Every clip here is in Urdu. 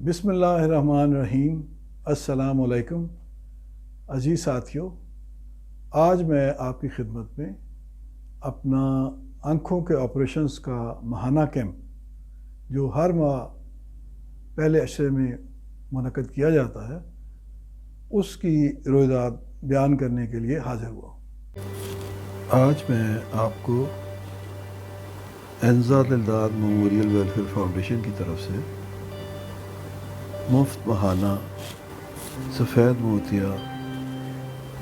بسم اللہ الرحمن الرحیم۔ السلام علیکم عزیز ساتھیوں، آج میں آپ کی خدمت میں اپنا آنکھوں کے آپریشنز کا ماہانہ کیمپ جو ہر ماہ پہلے عشرے میں منعقد کیا جاتا ہے اس کی رویداد بیان کرنے کے لیے حاضر ہوا۔ آج میں آپ کو انزاد الداد میموریل ویلفیئر فاؤنڈیشن کی طرف سے مفت ماہانہ سفید موتیا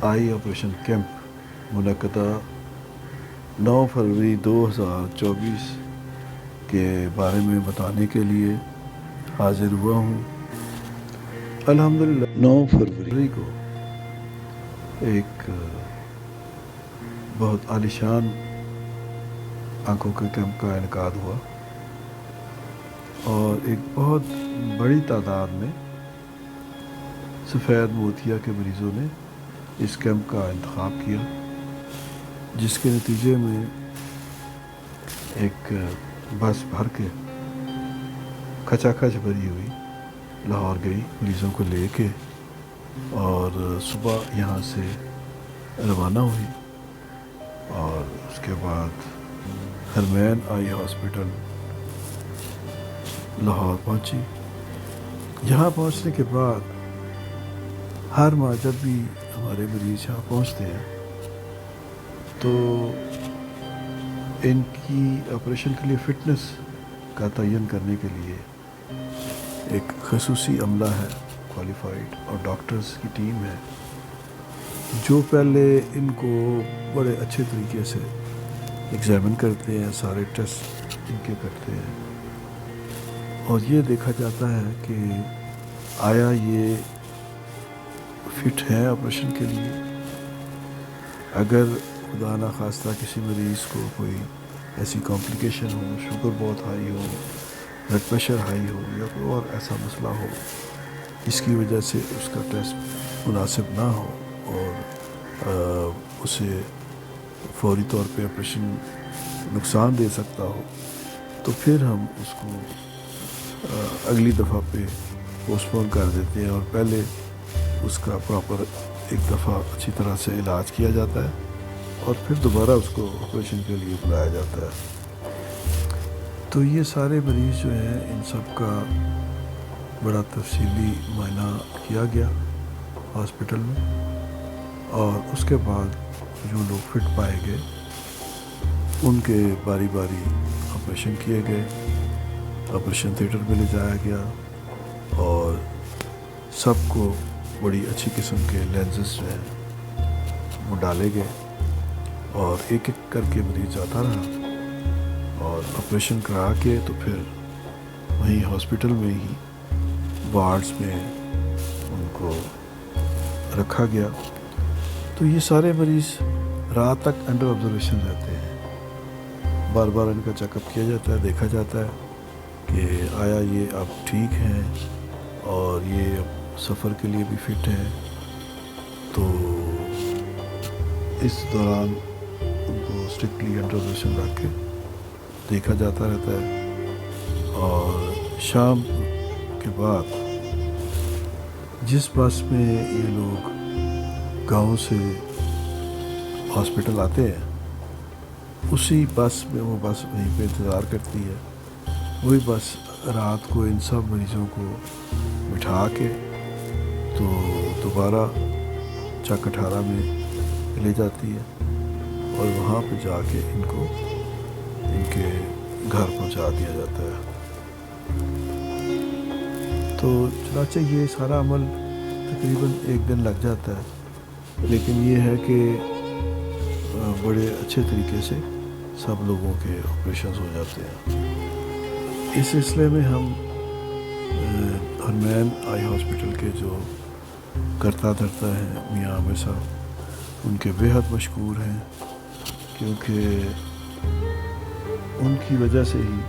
آئی آپریشن کیمپ منعقدہ 9 فروری 2024 کے بارے میں بتانے کے لیے حاضر ہوا ہوں۔ الحمدللہ 9 فروری کو ایک بہت عالیشان آنکھوں کے کیمپ کا انعقاد ہوا اور ایک بہت بڑی تعداد میں سفید موتیا کے مریضوں نے اس کیمپ کا انتخاب کیا، جس کے نتیجے میں ایک بس بھر کے کھچا کھچ بھری ہوئی لاہور گئی مریضوں کو لے کے، اور صبح یہاں سے روانہ ہوئی اور اس کے بعد حرمین آئی ہاسپٹل لاہور پہنچی۔ یہاں پہنچنے کے بعد ہر ماہ جب بھی ہمارے مریض یہاں پہنچتے ہیں تو ان کی آپریشن کے لیے فٹنس کا تعین کرنے کے لیے ایک خصوصی عملہ ہے، کوالیفائڈ اور ڈاکٹرز کی ٹیم ہے جو پہلے ان کو بڑے اچھے طریقے سے ایگزامن کرتے ہیں، سارے ٹیسٹ ان کے کرتے ہیں اور یہ دیکھا جاتا ہے کہ آیا یہ فٹ ہے آپریشن کے لیے۔ اگر خدا نخواستہ کسی مریض کو کوئی ایسی کمپلیکیشن ہو، شوگر بہت ہائی ہو، بلڈ پریشر ہائی ہو یا کوئی اور ایسا مسئلہ ہو اس کی وجہ سے اس کا ٹیسٹ مناسب نہ ہو اور اسے فوری طور پہ آپریشن نقصان دے سکتا ہو، تو پھر ہم اس کو اگلی دفعہ پہ پوسٹ پون کر دیتے ہیں اور پہلے اس کا پراپر ایک دفعہ اچھی طرح سے علاج کیا جاتا ہے اور پھر دوبارہ اس کو آپریشن کے لیے بلایا جاتا ہے۔ تو یہ سارے مریض جو ہیں ان سب کا بڑا تفصیلی معائنہ کیا گیا ہاسپٹل میں، اور اس کے بعد جو لوگ فٹ پائے گئے ان کے باری باری آپریشن کیے گئے، آپریشن تھیٹر میں لے جایا گیا اور سب کو بڑی اچھی قسم کے لینزز جو ہیں وہ ڈالے گئے اور ایک ایک کر کے مریض آتا رہا اور آپریشن کرا کے تو پھر وہیں ہاسپٹل میں ہی وارڈز میں ان کو رکھا گیا۔ تو یہ سارے مریض رات تک انڈر آبزرویشن رہتے ہیں، بار بار ان کا چیک اپ کیا جاتا ہے، دیکھا جاتا ہے کہ آیا یہ اب ٹھیک ہیں اور یہ اب سفر کے لیے بھی فٹ ہیں۔ تو اس دوران ان کو اسٹرکٹلی انڈر آبزرویشن رکھ کے دیکھا جاتا رہتا ہے، اور شام کے بعد جس بس میں یہ لوگ گاؤں سے ہاسپٹل آتے ہیں اسی بس میں وہ بس وہیں پہ انتظار کرتی ہے، وہی بس رات کو ان سب مریضوں کو بٹھا کے تو دوبارہ چک 18 میں لے جاتی ہے اور وہاں پہ جا کے ان کو ان کے گھر پہنچا دیا جاتا ہے۔ تو چنانچہ یہ سارا عمل تقریباً 1 دن لگ جاتا ہے، لیکن یہ ہے کہ بڑے اچھے طریقے سے سب لوگوں کے آپریشنز ہو جاتے ہیں۔ اس سلسلے میں ہم حرمین آئی ہاسپٹل کے جو کرتا دھرتا ہیں میاں عامر صاحب، ان کے بےحد مشکور ہیں، کیونکہ ان کی وجہ سے ہی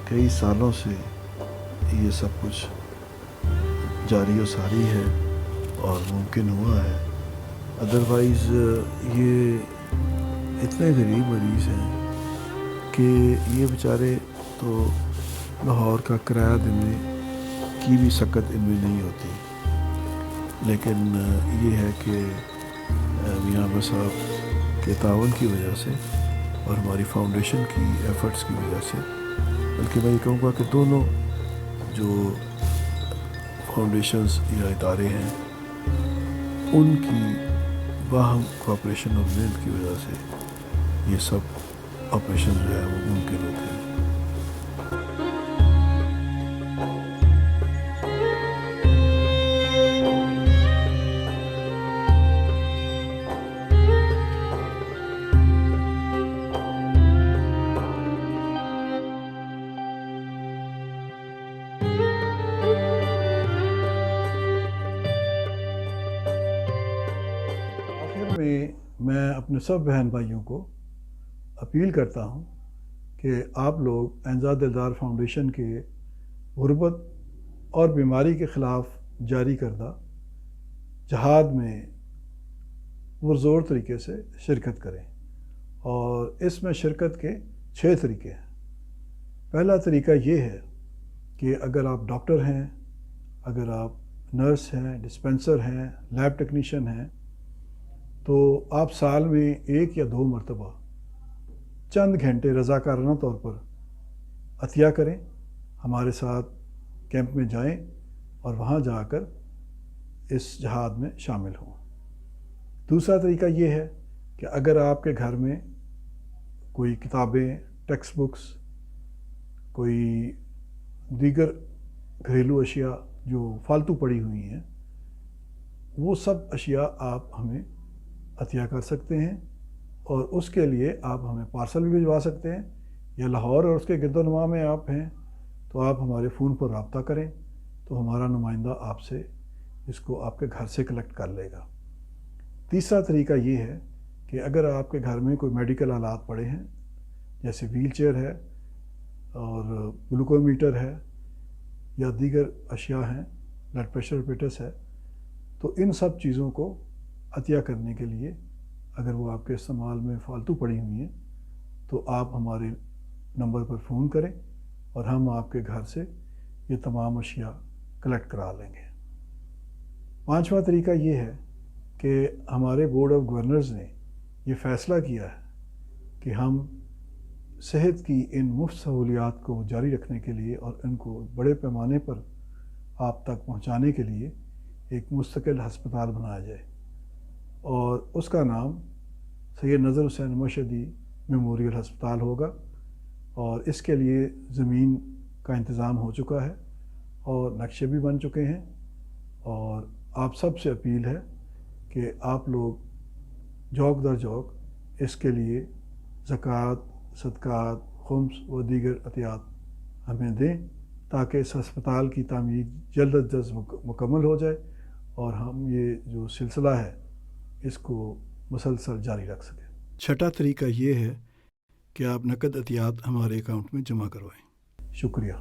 کئی سالوں سے یہ سب کچھ جاری و ساری ہے اور ممکن ہوا ہے۔ ادروائز یہ اتنے غریب مریض ہیں کہ یہ بیچارے تو لاہور کا کرایہ دینے کی بھی سکت ان میں نہیں ہوتی، لیکن یہ ہے کہ میاں ابا صاحب کے تعاون کی وجہ سے اور ہماری فاؤنڈیشن کی ایفرٹس کی وجہ سے، بلکہ میں یہ کہوں گا کہ دونوں جو فاؤنڈیشنز یا ادارے ہیں ان کی باہم کوآپریشن اور محنت کی وجہ سے یہ سب آپریشن جو ہے وہ ممکن ہوتے ہیں۔ آخر میں اپنے سب بہن بھائیوں کو اپیل کرتا ہوں کہ آپ لوگ اینزا دلدار فاؤنڈیشن کے غربت اور بیماری کے خلاف جاری کردہ جہاد میں پرزور طریقے سے شرکت کریں، اور اس میں شرکت کے 6 طریقے ہیں۔ پہلا طریقہ یہ ہے کہ اگر آپ ڈاکٹر ہیں، اگر آپ نرس ہیں، ڈسپینسر ہیں، لیب ٹیکنیشین ہیں، تو آپ سال میں 1 یا 2 مرتبہ چند گھنٹے رضاکارانہ طور پر عطیہ کریں، ہمارے ساتھ کیمپ میں جائیں اور وہاں جا کر اس جہاد میں شامل ہوں۔ دوسرا طریقہ یہ ہے کہ اگر آپ کے گھر میں کوئی کتابیں، ٹیکسٹ بکس، کوئی دیگر گھریلو اشیاء جو فالتو پڑی ہوئی ہیں، وہ سب اشیاء آپ ہمیں عطیہ کر سکتے ہیں، اور اس کے لیے آپ ہمیں پارسل بھی بھجوا سکتے ہیں، یا لاہور اور اس کے گرد و نواح میں آپ ہیں تو آپ ہمارے فون پر رابطہ کریں تو ہمارا نمائندہ آپ سے اس کو آپ کے گھر سے کلیکٹ کر لے گا۔ تیسرا طریقہ یہ ہے کہ اگر آپ کے گھر میں کوئی میڈیکل آلات پڑے ہیں، جیسے ویل چیئر ہے اور گلوکومیٹر ہے یا دیگر اشیاء ہیں، بلڈ پریشر اپیٹس ہے، تو ان سب چیزوں کو عطیہ کرنے کے لیے اگر وہ آپ کے استعمال میں فالتو پڑی ہوئی ہیں تو آپ ہمارے نمبر پر فون کریں اور ہم آپ کے گھر سے یہ تمام اشیاء کلیکٹ کرا لیں گے۔ پانچواں طریقہ یہ ہے کہ ہمارے بورڈ آف گورنرز نے یہ فیصلہ کیا ہے کہ ہم صحت کی ان مفت سہولیات کو جاری رکھنے کے لیے اور ان کو بڑے پیمانے پر آپ تک پہنچانے کے لیے ایک مستقل ہسپتال بنایا جائے، اور اس کا نام سید نظر حسین مشہدی میموریل ہسپتال ہوگا، اور اس کے لیے زمین کا انتظام ہو چکا ہے اور نقشے بھی بن چکے ہیں، اور آپ سب سے اپیل ہے کہ آپ لوگ جوک در جوک اس کے لیے زکوٰۃ، صدقات، خمس و دیگر عطیات ہمیں دیں تاکہ اس ہسپتال کی تعمیر جلد از جلد مکمل ہو جائے اور ہم یہ جو سلسلہ ہے اس کو مسلسل جاری رکھ سکیں۔ چھٹا طریقہ یہ ہے کہ آپ نقد عطیات ہمارے اکاؤنٹ میں جمع کروائیں۔ شکریہ۔